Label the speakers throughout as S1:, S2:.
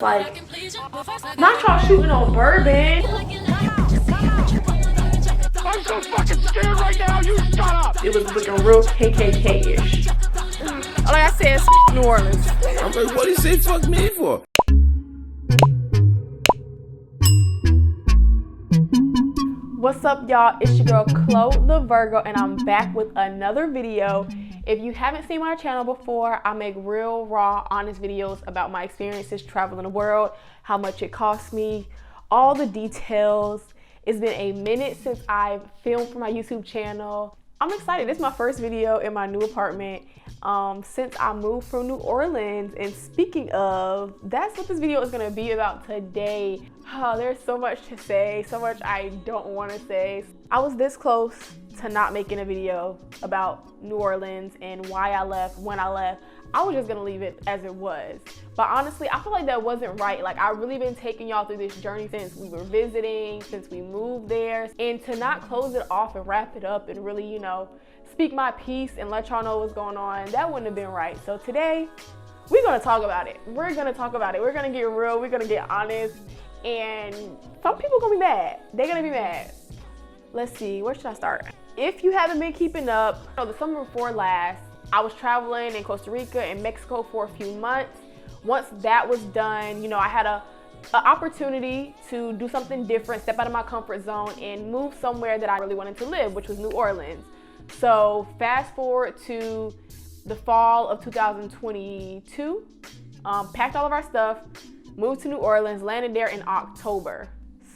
S1: Like, not y'all shooting on bourbon.
S2: I'm so fucking scared right now, you shut up!
S1: It was looking real KKK-ish.
S3: Like I said, New Orleans.
S4: I'm like, what do you say fuck me for?
S1: What's up, y'all? It's your girl Chloe the Virgo, and I'm back with another video. If you haven't seen my channel before, I make real, raw, honest videos about my experiences traveling the world, how much it cost me, all the details. It's been a minute since I've filmed for my YouTube channel. I'm excited. This is my first video in my new apartment since I moved from New Orleans. And speaking of, that's what this video is gonna be about today. Oh, there's so much to say, so much I don't want to say. I was this close to not making a video about New Orleans and why I left, when I left. I was just gonna leave it as it was. But honestly, I feel like that wasn't right. Like, I've really been taking y'all through this journey since we were visiting, since we moved there. And to not close it off and wrap it up and really, you know, speak my piece and let y'all know what's going on, that wouldn't have been right. So today, we're gonna talk about it. We're gonna talk about it. We're gonna get real, we're gonna get honest. And some people gonna be mad. They're gonna be mad. Let's see, where should I start? If you haven't been keeping up, the summer before last, I was traveling in Costa Rica and Mexico for a few months. Once that was done, you know, I had an opportunity to do something different, step out of my comfort zone and move somewhere that I really wanted to live, which was New Orleans. So fast forward to the fall of 2022, packed all of our stuff, moved to New Orleans, landed there in October.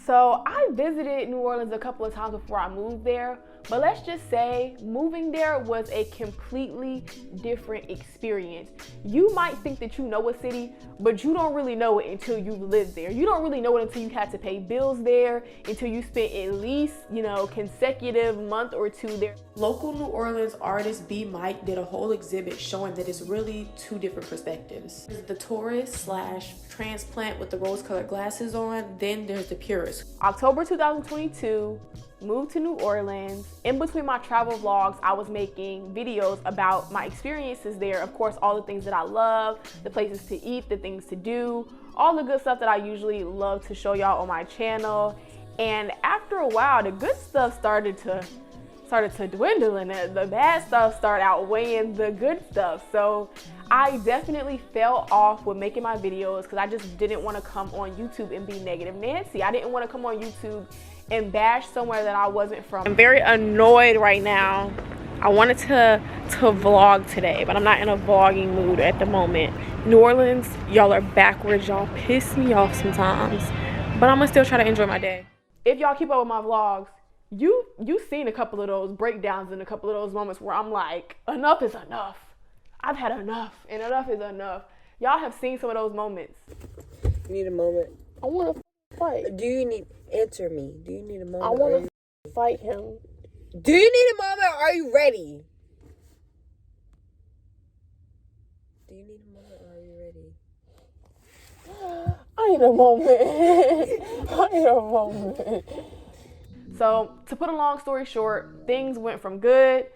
S1: So I visited New Orleans a couple of times before I moved there, but let's just say moving there was a completely different experience. You might think that you know a city, but you don't really know it until you live there. You don't really know it until you had to pay bills there, until you spent at least, you know, consecutive month or two there. Local New Orleans artist B. Mike did a whole exhibit showing that it's really two different perspectives. There's the tourist / transplant with the rose-colored glasses on, then there's the purist. October 2022, moved to New Orleans. In between my travel vlogs, I was making videos about my experiences there. Of course, all the things that I love, the places to eat, the things to do, all the good stuff that I usually love to show y'all on my channel. And after a while, the good stuff started to dwindle and the bad stuff started outweighing the good stuff. So I definitely fell off with making my videos because I just didn't want to come on YouTube and be negative Nancy. I didn't want to come on YouTube and bash somewhere that I wasn't from. I'm very annoyed right now. I wanted to vlog today, but I'm not in a vlogging mood at the moment. New Orleans, y'all are backwards. Y'all piss me off sometimes, but I'm gonna still try to enjoy my day. If y'all keep up with my vlogs, you've seen a couple of those breakdowns and a couple of those moments where I'm like, enough is enough. I've had enough, and enough is enough. Y'all have seen some of those moments.
S3: You need a moment.
S1: I want to fight.
S3: Do you need, answer me. Do you need a moment?
S1: I want to fight him.
S3: Do you need a moment or are you ready? Do you need a moment or are you ready?
S1: I need a moment. I need a moment. So, to put a long story short, things went from good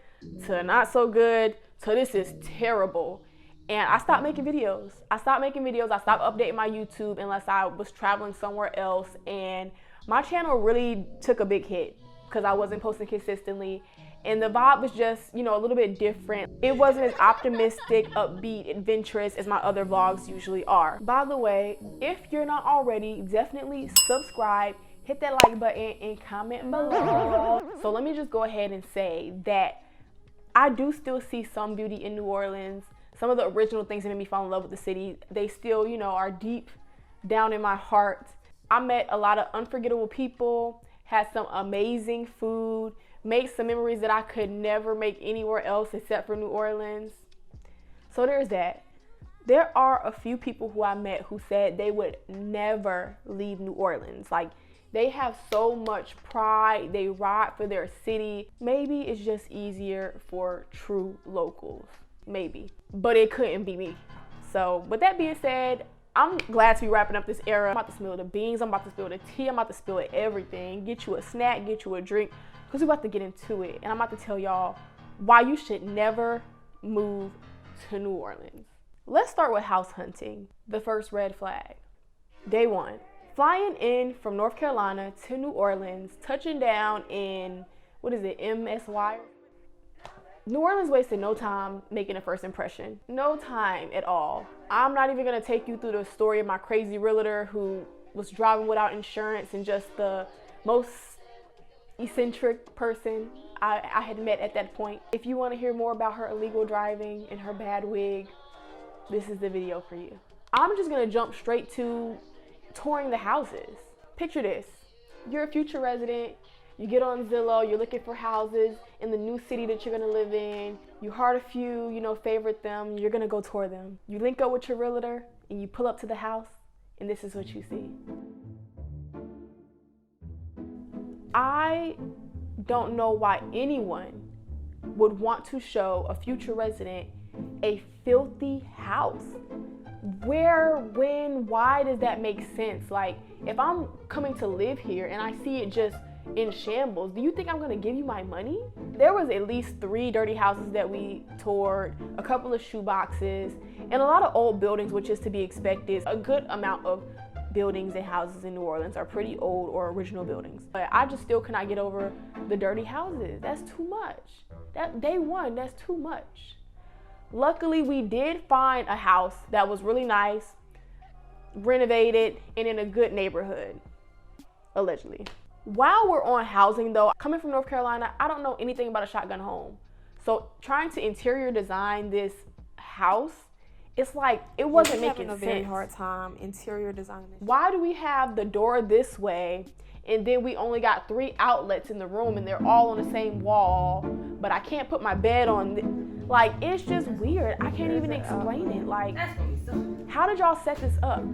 S1: to not so good to this is terrible. And I stopped making videos. I stopped updating my YouTube unless I was traveling somewhere else. And my channel really took a big hit because I wasn't posting consistently. And the vibe was just, you know, a little bit different. It wasn't as optimistic, upbeat, adventurous as my other vlogs usually are. By the way, if you're not already, definitely subscribe, hit that like button, and comment below. So let me just go ahead and say that I do still see some beauty in New Orleans. Some of the original things that made me fall in love with the city, they still, you know, are deep down in my heart. I met a lot of unforgettable people, had some amazing food, made some memories that I could never make anywhere else except for New Orleans. So there's that. There are a few people who I met who said they would never leave New Orleans. Like, they have so much pride, they ride for their city. Maybe it's just easier for true locals, maybe. But it couldn't be me. So with that being said, I'm glad to be wrapping up this era. I'm about to spill the beans, I'm about to spill the tea, I'm about to spill everything. Get you a snack, get you a drink, because we're about to get into it. And I'm about to tell y'all why you should never move to New Orleans. Let's start with house hunting. The first red flag. Day one, flying in from North Carolina to New Orleans, touching down in, what is it, MSY? New Orleans wasted no time making a first impression. No time at all. I'm not even gonna take you through the story of my crazy realtor who was driving without insurance and just the most eccentric person I had met at that point. If you wanna hear more about her illegal driving and her bad wig, this is the video for you. I'm just gonna jump straight to touring the houses. Picture this, you're a future resident, you get on Zillow, you're looking for houses in the new city that you're gonna live in. You heart a few, you know, favorite them, you're gonna go tour them. You link up with your realtor and you pull up to the house and this is what you see. I don't know why anyone would want to show a future resident a filthy house. Where, when, why does that make sense? Like, if I'm coming to live here and I see it just in shambles, do you think I'm gonna give you my money? There was at least 3 dirty houses that we toured, a couple of shoe boxes, and a lot of old buildings, which is to be expected. A good amount of buildings and houses in New Orleans are pretty old or original buildings. But I just still cannot get over the dirty houses. That's too much. That day one, that's too much. Luckily, we did find a house that was really nice, renovated, and in a good neighborhood, allegedly. While we're on housing though, coming from North Carolina, I don't know anything about a shotgun home. So trying to interior design this house, it's like, it wasn't making sense.
S3: Very hard time interior designing.
S1: Why do we have the door this way and then we only got 3 outlets in the room and they're all on the same wall, but I can't put my bed on, like, it's just weird. I can't even explain it. Like, how did y'all set this up?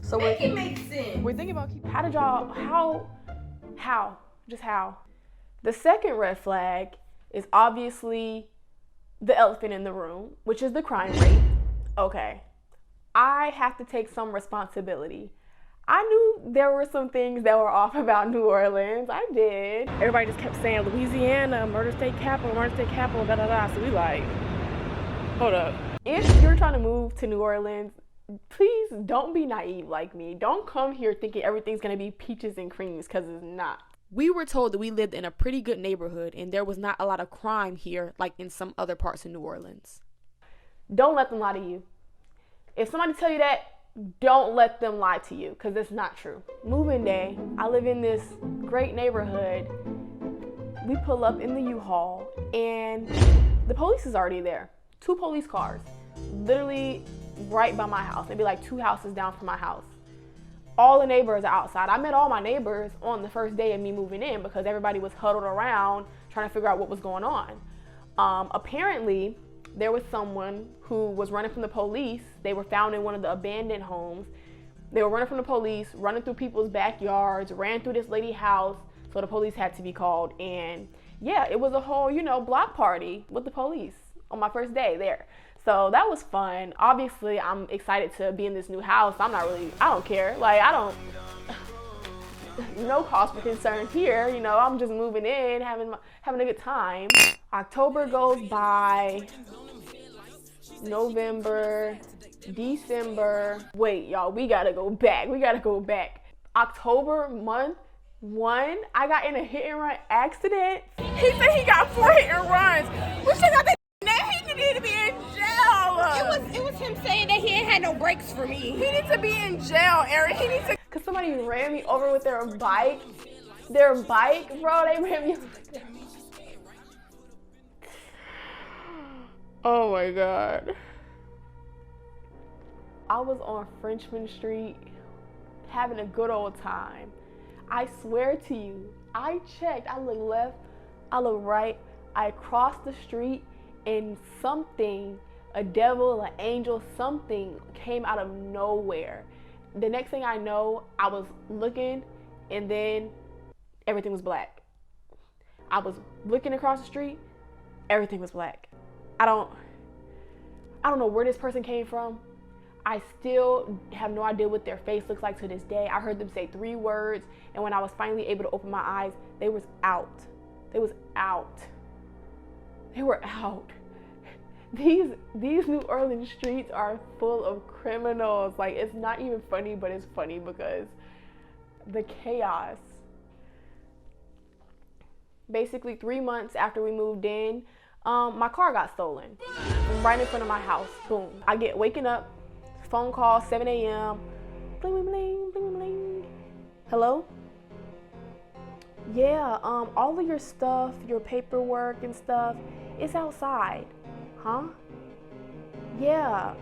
S3: So make it make sense.
S1: We're thinking about how did y'all, how? The second red flag is obviously the elephant in the room, which is the crime rate. Okay, I have to take some responsibility. I knew there were some things that were off about New Orleans. I did. Everybody just kept saying Louisiana, murder state capital, da da da. So we like, hold up. If you're trying to move to New Orleans, please don't be naive like me. Don't come here thinking everything's gonna be peaches and creams, because it's not. We were told that we lived in a pretty good neighborhood and there was not a lot of crime here like in some other parts of New Orleans. Don't let them lie to you. If somebody tell you that, don't let them lie to you, because it's not true. Moving day, I live in this great neighborhood. We pull up in the U-Haul and the police is already there. 2 police cars, literally right by my house. Maybe like 2 houses down from my house. All the neighbors are outside. I met all my neighbors on the first day of me moving in because everybody was huddled around trying to figure out what was going on. Apparently, there was someone who was running from the police. They were found in one of the abandoned homes. They were running from the police, running through people's backyards, ran through this lady's house, so the police had to be called. And yeah, it was a whole, block party with the police on my first day there. So that was fun. Obviously, I'm excited to be in this new house. I don't care. Like, no cause for concern here. I'm just moving in, having a good time. October goes by, November, December. Wait, y'all, we gotta go back. October, month 1, I got in a hit and run accident. He said he got 4 hit and runs. We should got that name. He needed to be in jail.
S3: It was him saying that he ain't had no brakes for me.
S1: He needs to be in jail, Eric. He needs to, cause somebody ran me over with their bike. Bro, they ran me over with their bike. Oh my God. I was on Frenchman Street having a good old time. I swear to you, I checked, I looked left, I looked right, I crossed the street and something, a devil, an angel, something came out of nowhere. The next thing I know, I was looking and then everything was black. I was looking across the street, everything was black. I don't know where this person came from. I still have no idea what their face looks like to this day. I heard them say 3 words, and when I was finally able to open my eyes, they was out. They were out. these New Orleans streets are full of criminals. Like, it's not even funny, but it's funny because the chaos. Basically 3 months after we moved in, my car got stolen right in front of my house. Boom. I get waking up, phone call, 7 a.m. Bling, bling, bling, bling, bling. Hello? Yeah, all of your stuff, your paperwork and stuff, it's outside. Huh? Yeah,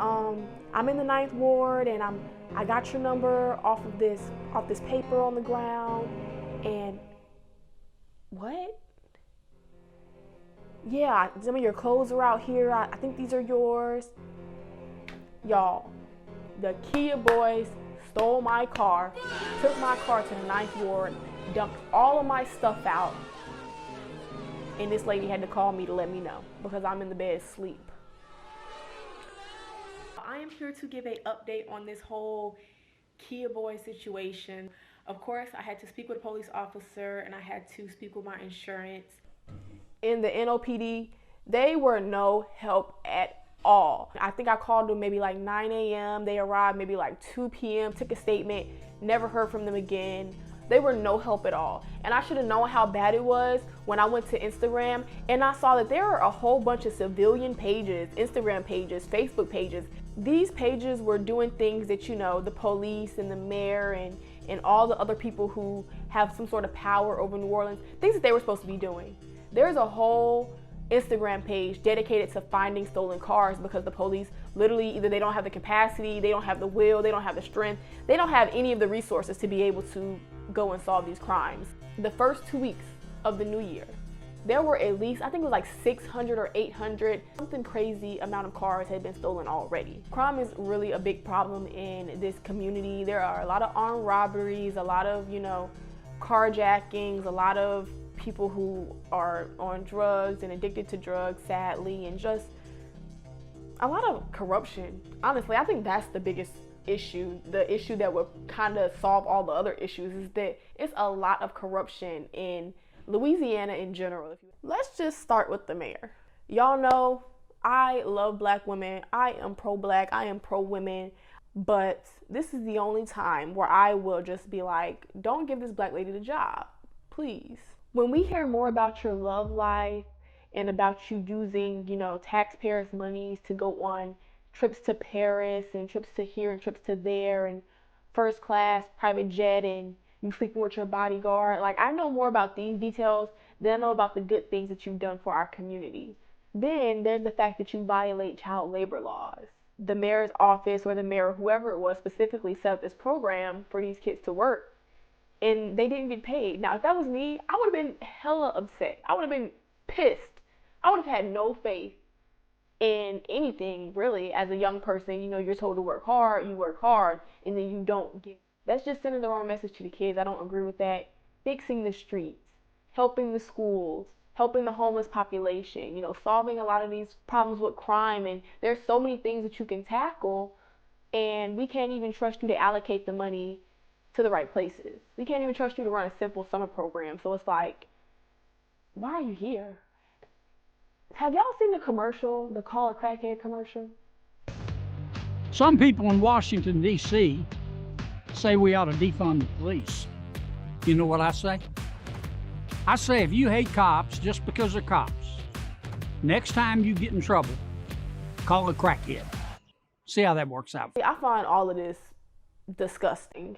S1: I'm in the 9th ward and I got your number off this paper on the ground. And what? Yeah, some of your clothes are out here. I think these are yours. Y'all, the Kia boys stole my car, took my car to the 9th ward, dumped all of my stuff out, and this lady had to call me to let me know because I'm in the bed asleep. I am here to give an update on this whole Kia boy situation. Of course, I had to speak with a police officer and I had to speak with my insurance. In the NOPD, they were no help at all. I think I called them maybe like 9 a.m. They arrived maybe like 2 p.m., took a statement, never heard from them again. They were no help at all. And I should have known how bad it was when I went to Instagram and I saw that there are a whole bunch of civilian pages, Instagram pages, Facebook pages. These pages were doing things that, you know, the police and the mayor and all the other people who have some sort of power over New Orleans, things that they were supposed to be doing. There's a whole Instagram page dedicated to finding stolen cars because the police literally either they don't have the capacity, they don't have the will, they don't have the strength, they don't have any of the resources to be able to go and solve these crimes. The first 2 weeks of the new year, there were at least, I think it was like 600 or 800, something crazy amount of cars had been stolen already. Crime is really a big problem in this community. There are a lot of armed robberies, a lot of, you know, carjackings, a lot of people who are on drugs and addicted to drugs, sadly, and just a lot of corruption. Honestly, I think that's the biggest issue. The issue that would kind of solve all the other issues is that it's a lot of corruption in Louisiana in general. Let's just start with the mayor. Y'all know I love black women. I am pro-black. I am pro-women. But this is the only time where I will just be like, don't give this black lady the job, please. When we hear more about your love life and about you using, you know, taxpayers' monies to go on trips to Paris and trips to here and trips to there and first class private jet and you sleeping with your bodyguard, like I know more about these details than I know about the good things that you've done for our community. Then there's the fact that you violate child labor laws. The mayor's office or the mayor or whoever it was specifically set up this program for these kids to work and they didn't get paid. Now, if that was me, I would have been hella upset. I would have been pissed. I would have had no faith in anything, really, as a young person. You know, you're told to work hard, you work hard, and then you don't get. That's just sending the wrong message to the kids. I don't agree with that. Fixing the streets, helping the schools, helping the homeless population, you know, solving a lot of these problems with crime. And there's so many things that you can tackle, and we can't even trust you to allocate the money to the right places. We can't even trust you to run a simple summer program. So it's like, why are you here? Have y'all seen the commercial, the Call a Crackhead commercial?
S5: Some people in Washington, D.C. say we ought to defund the police. You know what I say? I say if you hate cops just because they're cops, next time you get in trouble, call a crackhead. See how that works out.
S1: I find all of this disgusting.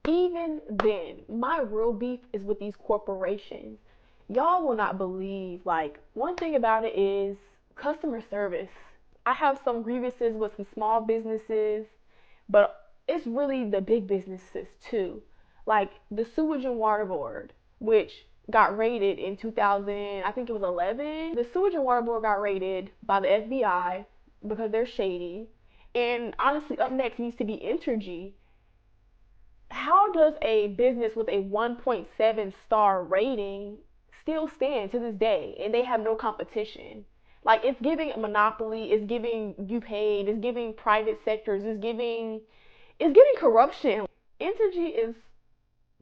S1: Even then, my real beef is with these corporations. Y'all will not believe, like, one thing about it is customer service. I have some grievances with some small businesses, but it's really the big businesses too. Like the Sewage and Water Board, which got raided in 2000, I think it was 11. The Sewage and Water Board got raided by the FBI because they're shady. And honestly, up next needs to be Entergy. How does a business with a 1.7 star rating still stand to this day and they have no competition? Like, it's giving a monopoly, it's giving you paid, it's giving private sectors, it's giving corruption. Entergy is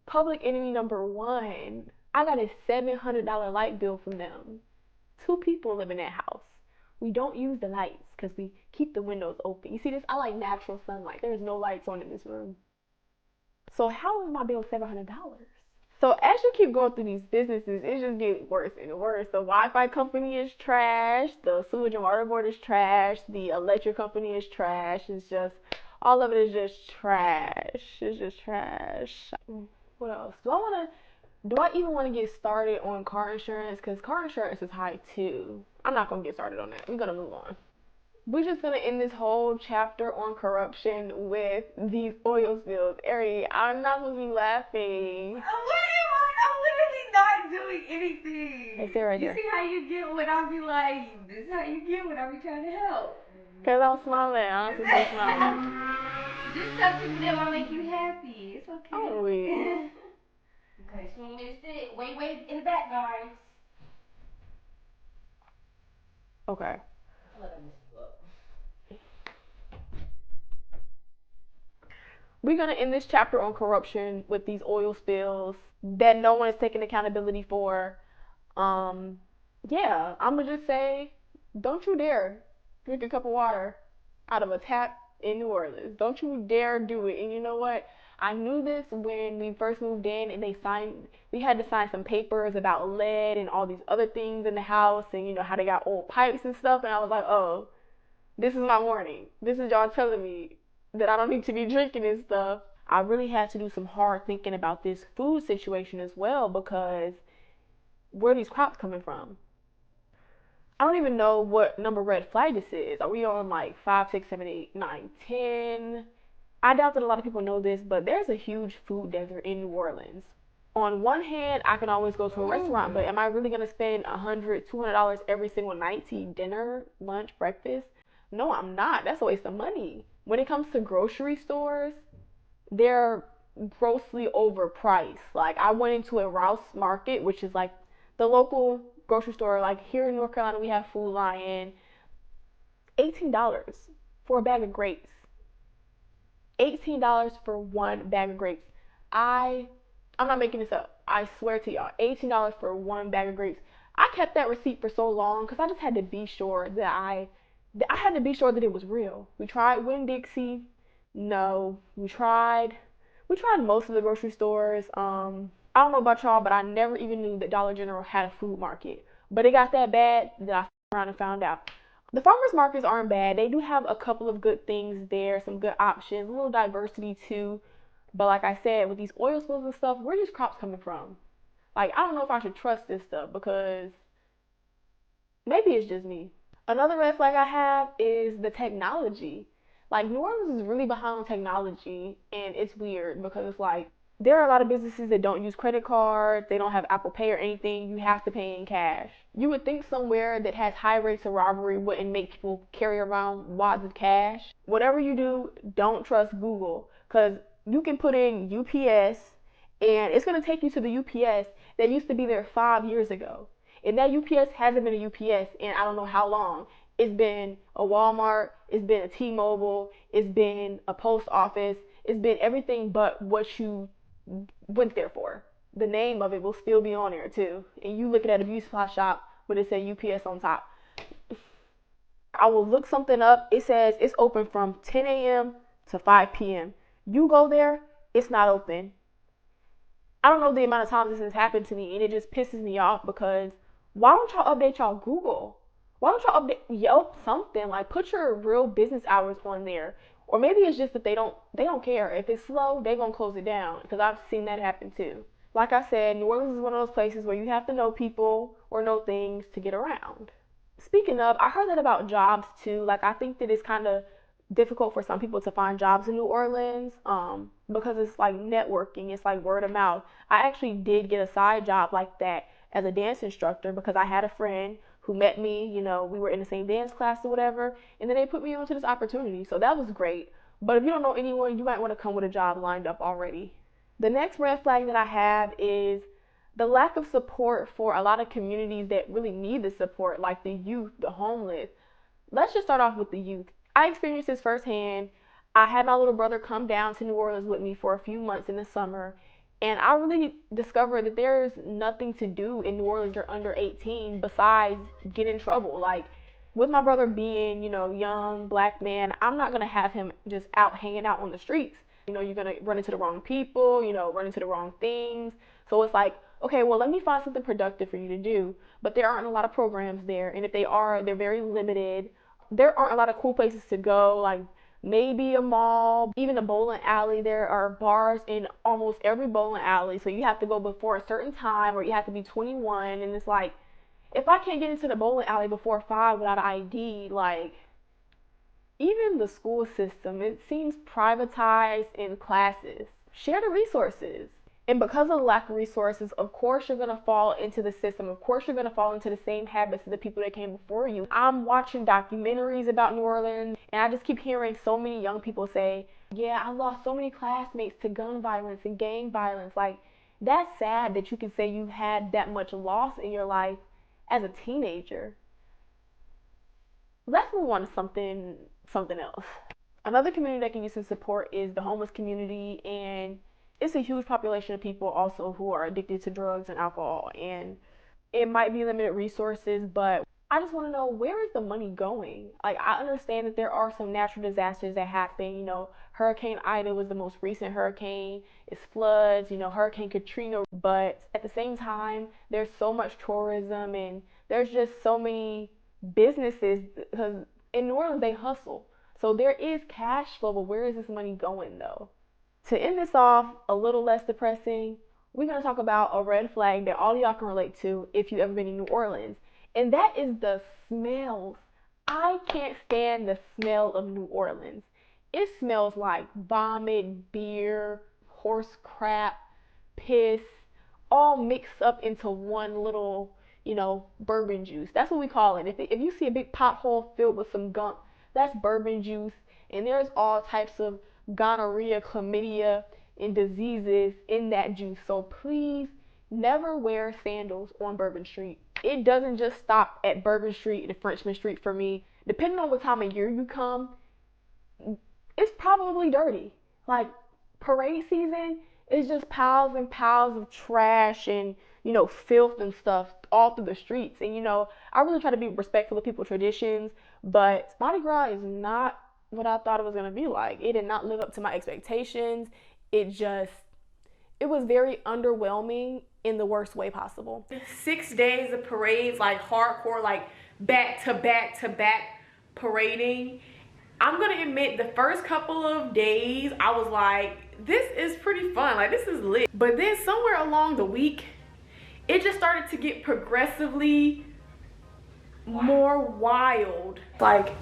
S1: public enemy number one. I got a $700 light bill from them. 2 people live in that house. we don't use the lights because we keep the windows open. You see this? I like natural sunlight. There's no lights on in this room. So how is my bill $700? So as you keep going through these businesses, it just gets worse and worse. The Wi-Fi company is trash. The sewage and water board is trash. The electric company is trash. It's just, all of it is just trash. It's just trash. What else? Do I even want to get started on car insurance? Because car insurance is high too. I'm not going to get started on that. We're going to move on. We're just going to end this whole chapter on corruption with these oil spills. Ari, I'm not supposed to be laughing.
S3: I'm literally not doing anything.
S1: Hey, sit right there.
S3: You see how you get when I be like, this is how you get when I be trying to help.
S1: Because I'm smiling. I'm supposed to be smiling.
S3: Just tell people that will make you happy. It's okay.
S1: Oh, wait.
S3: Okay, so you missed it. Wait in the back, guys.
S1: Okay.
S3: I'll let I miss you up.
S1: We're going to end this chapter on corruption with these oil spills that no one is taking accountability for. Yeah, I'm going to just say, don't you dare drink a cup of water out of a tap in New Orleans. Don't you dare do it. And you know what? I knew this when we first moved in and we had to sign some papers about lead and all these other things in the house and you know how they got old pipes and stuff. And I was like, oh, this is my warning. This is y'all telling me that I don't need to be drinking this stuff. I really had to do some hard thinking about this food situation as well because where are these crops coming from? I don't even know what number red flag this is. Are we on like 5, 6, 7, 8, 9, 10? I doubt that a lot of people know this, but there's a huge food desert in New Orleans. On one hand, I can always go to a restaurant, but am I really going to spend $100, $200 every single night to eat dinner, lunch, breakfast? No, I'm not. That's a waste of money. When it comes to grocery stores, they're grossly overpriced. Like I went into a Rouse Market, which is like the local grocery store. Like here in North Carolina, we have Food Lion. $18 for a bag of grapes. $18 for one bag of grapes. I'm not making this up. I swear to y'all, $18 for one bag of grapes. I kept that receipt for so long because I just had to be sure that I had to be sure that it was real. We tried Winn-Dixie. No, we tried most of the grocery stores. I don't know about y'all, but I never even knew that Dollar General had a food market. But it got that bad that I f***ed around and found out. The farmers markets aren't bad. They do have a couple of good things there, some good options, a little diversity too. But like I said, with these oil spills and stuff, where are these crops coming from? Like, I don't know if I should trust this stuff because maybe it's just me. Another red flag I have is the technology. Like, New Orleans is really behind on technology, and it's weird because it's like, there are a lot of businesses that don't use credit cards, they don't have Apple Pay or anything, you have to pay in cash. You would think somewhere that has high rates of robbery wouldn't make people carry around wads of cash. Whatever you do, don't trust Google, because you can put in UPS, and it's going to take you to the UPS that used to be there 5 years ago. And that UPS hasn't been a UPS in I don't know how long. It's been a Walmart, it's been a T-Mobile, it's been a post office, it's been everything but what you went there for. The name of it will still be on there too. And you looking at a beauty supply shop when it says UPS on top. I will look something up. It says it's open from 10 a.m. to 5 p.m. You go there, it's not open. I don't know the amount of times this has happened to me, and it just pisses me off because why don't y'all update y'all Google? Why don't y'all update Yelp something? Like, put your real business hours on there. Or maybe it's just that they don't care. If it's slow, they're going to close it down. Because I've seen that happen too. Like I said, New Orleans is one of those places where you have to know people or know things to get around. Speaking of, I heard that about jobs too. Like, I think that it's kind of difficult for some people to find jobs in New Orleans because it's like networking. It's like word of mouth. I actually did get a side job like that as a dance instructor because I had a friend who met me, you know, we were in the same dance class or whatever, and then they put me onto this opportunity. So that was great. But if you don't know anyone, you might want to come with a job lined up already. The next red flag that I have is the lack of support for a lot of communities that really need the support, like the youth, the homeless. Let's just start off with the youth. I experienced this firsthand. I had my little brother come down to New Orleans with me for a few months in the summer, and I really discovered that there's nothing to do in New Orleans. You're under 18 besides get in trouble. Like, with my brother being, you know, young black man, I'm not gonna have him just out hanging out on the streets. You know, you're gonna run into the wrong people, you know, run into the wrong things. So it's like, okay, well, let me find something productive for you to do. But there aren't a lot of programs there, and if they are, they're very limited. There aren't a lot of cool places to go, like maybe a mall, even a bowling alley. There are bars in almost every bowling alley, so you have to go before a certain time, or you have to be 21. And it's like, if I can't get into the bowling alley before 5 without an ID, like, even the school system, it seems privatized in classes. Share the resources. And because of the lack of resources, of course you're gonna fall into the system. Of course you're gonna fall into the same habits of the people that came before you. I'm watching documentaries about New Orleans, and I just keep hearing so many young people say, yeah, I lost so many classmates to gun violence and gang violence. Like, that's sad that you can say you've had that much loss in your life as a teenager. Let's move on to something else. Another community that can use some support is the homeless community, and it's a huge population of people also who are addicted to drugs and alcohol, and it might be limited resources, but I just want to know, where is the money going? Like, I understand that there are some natural disasters that happen. You know, Hurricane Ida was the most recent hurricane. It's floods, you know, Hurricane Katrina. But at the same time, there's so much tourism, and there's just so many businesses, because in New Orleans they hustle. So there is cash flow, but where is this money going though? To end this off a little less depressing, we're going to talk about a red flag that all of y'all can relate to if you've ever been in New Orleans. And that is the smells. I can't stand the smell of New Orleans. It smells like vomit, beer, horse crap, piss, all mixed up into one little, you know, bourbon juice. That's what we call it. If you see a big pothole filled with some gunk, that's bourbon juice. And there's all types of gonorrhea, chlamydia, and diseases in that juice. So please never wear sandals on Bourbon Street. It doesn't just stop at Bourbon Street and Frenchman Street for me. Depending on what time of year you come, it's probably dirty. Like, parade season is just piles and piles of trash and, you know, filth and stuff all through the streets. And, you know, I really try to be respectful of people's traditions, but Mardi Gras is not what I thought it was going to be like. It did not live up to my expectations. It was very underwhelming in the worst way possible. 6 days of parades, like hardcore, like back to back to back parading. I'm gonna admit, the first couple of days I was like, this is pretty fun, like this is lit. But then somewhere along the week, it just started to get progressively more wild. Like,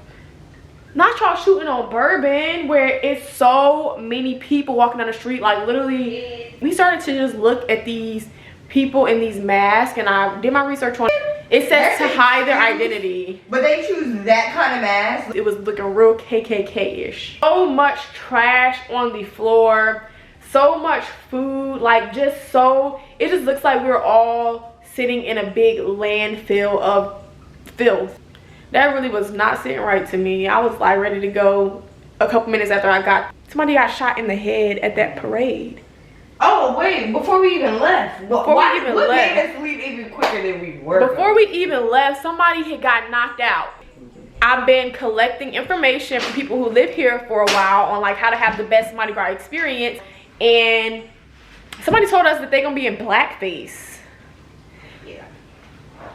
S1: not y'all shooting on Bourbon where it's so many people walking down the street. Like, literally, we started to just look at these people in these masks, and I did my research on it. It says to hide their identity.
S6: But they choose that kind of mask.
S1: It was looking real KKK-ish. So much trash on the floor, so much food, like just so, it just looks like we're all sitting in a big landfill of filth. That really was not sitting right to me. I was like ready to go a couple minutes after somebody got shot in the head at that parade.
S6: Oh wait, before we even left. What made us leave even quicker than we were?
S1: Before we even left, somebody had got knocked out. I've been collecting information from people who live here for a while on like how to have the best Mardi Gras experience, and somebody told us that they're gonna be in blackface.
S6: Yeah.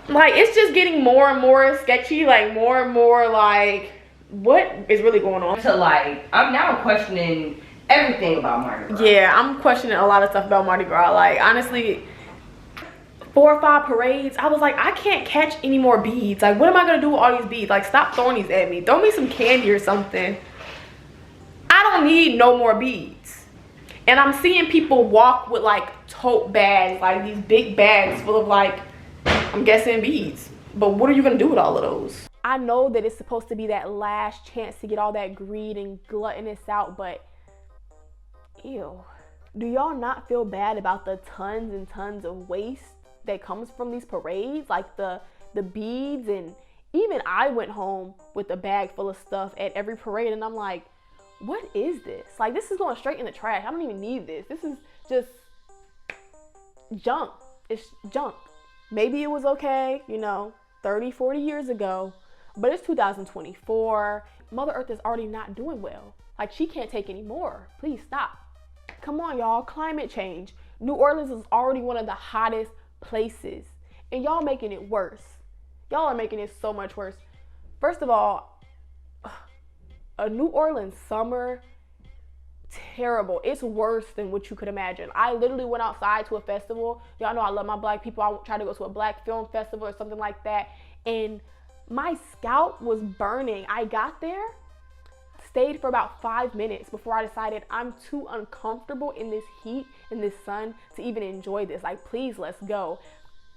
S1: Like, it's just getting more and more sketchy, like more and more like, what is really going on?
S6: So like, I'm now questioning everything about Mardi Gras.
S1: Yeah, I'm questioning a lot of stuff about Mardi Gras. Like, honestly, 4 or 5 parades, I was like, I can't catch any more beads. Like, what am I gonna do with all these beads? Like, stop throwing these at me. Throw me some candy or something. I don't need no more beads. And I'm seeing people walk with like tote bags, like these big bags full of like, I'm guessing beads. But what are you gonna do with all of those? I know that it's supposed to be that last chance to get all that greed and gluttonous out, but ew. Do y'all not feel bad about the tons and tons of waste that comes from these parades? Like the beads, and even I went home with a bag full of stuff at every parade, and I'm like, what is this? Like, this is going straight in the trash. I don't even need this. This is just junk. It's junk. Maybe it was okay, you know, 30, 40 years ago, But it's 2024. Mother Earth is already not doing well. Like, she can't take any more. Please stop. Come on, y'all. Climate change. New Orleans is already one of the hottest places, and y'all making it worse. Y'all are making it so much worse. First of all, a New Orleans summer, terrible. It's worse than what you could imagine. I literally went outside to a festival. Y'all know I love my black people. I tried to go to a black film festival or something like that, and my scalp was burning. I got there, stayed for about 5 minutes before I decided I'm too uncomfortable in this heat, in this sun, to even enjoy this. Like, please, let's go.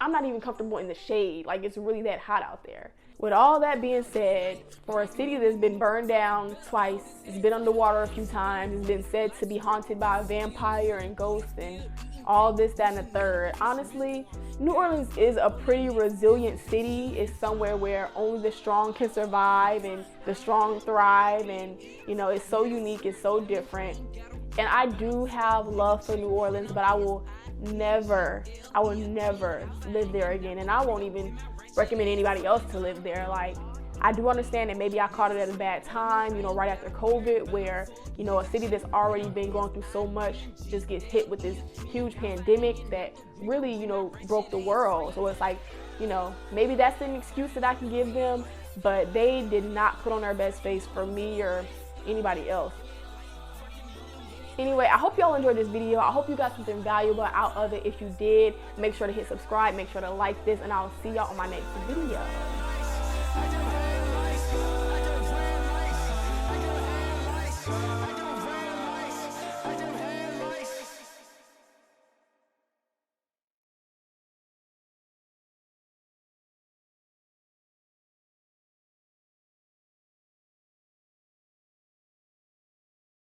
S1: I'm not even comfortable in the shade. Like, it's really that hot out there. With all that being said, for a city that's been burned down twice, it's been underwater a few times, it's been said to be haunted by a vampire and ghosts and all this, that, and the third. Honestly, New Orleans is a pretty resilient city. It's somewhere where only the strong can survive and the strong thrive, and you know, it's so unique, it's so different. And I do have love for New Orleans, but I will never live there again, and I won't even recommend anybody else to live there. Like, I do understand that maybe I caught it at a bad time, you know, right after COVID, where, you know, a city that's already been going through so much just gets hit with this huge pandemic that really, you know, broke the world. So it's like, you know, maybe that's an excuse that I can give them, but they did not put on their best face for me or anybody else. Anyway, I hope y'all enjoyed this video. I hope you got something valuable out of it. If you did, make sure to hit subscribe, make sure to like this, and I'll see y'all on my next video.